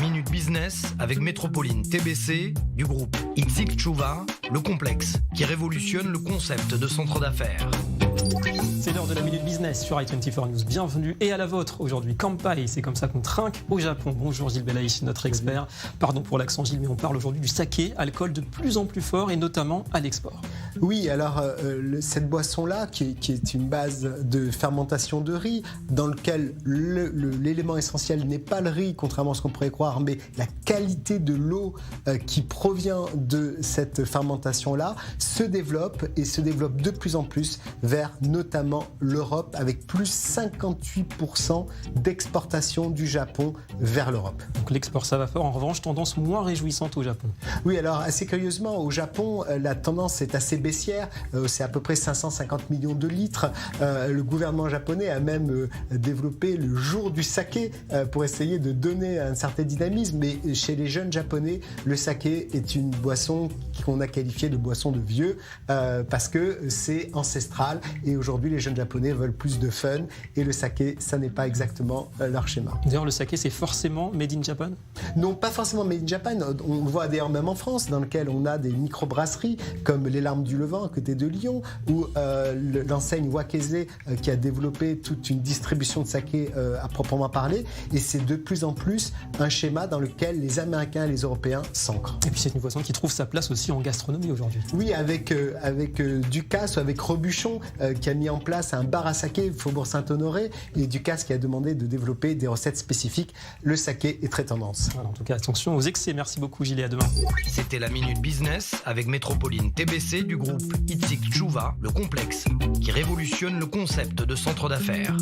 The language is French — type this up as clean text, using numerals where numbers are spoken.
Minute Business avec Métropoline TBC du groupe Itzik Tchouva, le complexe qui révolutionne le concept de centre d'affaires. C'est l'heure de la Minute Business sur i24 News. Bienvenue et à la vôtre aujourd'hui. Kampai, c'est comme ça qu'on trinque au Japon. Bonjour Gilles Belaïch, notre expert. Pardon pour l'accent Gilles, mais on parle aujourd'hui du saké, alcool de plus en plus fort et notamment à l'export. Oui, alors cette boisson-là, qui est une base de fermentation de riz, dans lequel l'élément essentiel n'est pas le riz, contrairement à ce qu'on pourrait croire, mais la qualité de l'eau qui provient de cette fermentation-là, se développe de plus en plus vers notamment l'Europe, avec plus 58% d'exportation du Japon vers l'Europe. Donc l'export, ça va fort. En revanche, tendance moins réjouissante au Japon. Oui, alors assez curieusement, au Japon, la tendance est assez baissière. C'est à peu près 550 millions de litres. Le gouvernement japonais a même développé le jour du saké pour essayer de donner un certain dynamisme. Mais chez les jeunes japonais, le saké est une boisson qu'on a qualifiée de boisson de vieux parce que c'est ancestral. Et aujourd'hui, les jeunes japonais veulent plus de fun. Et le saké, ça n'est pas exactement leur schéma. D'ailleurs, le saké, c'est forcément made in Japan ? Non, pas forcément made in Japan. On le voit d'ailleurs même en France, dans lequel on a des microbrasseries comme les Larmes du Levant à côté de Lyon, ou l'enseigne Wakeze qui a développé toute une distribution de saké à proprement parler. Et c'est de plus en plus un schéma dans lequel les Américains et les Européens s'ancrent. Et puis c'est une boisson qui trouve sa place aussi en gastronomie aujourd'hui. Oui, avec Ducasse ou avec Robuchon qui a mis en place un bar à saké Faubourg Saint-Honoré, et Ducasse qui a demandé de développer des recettes spécifiques. Le saké est très tendance. Voilà, en tout cas, attention aux excès. Merci beaucoup Gilles et à demain. C'était la Minute Business avec Métropoline TBC du groupe Itzik Tchouva, le complexe qui révolutionne le concept de centre d'affaires.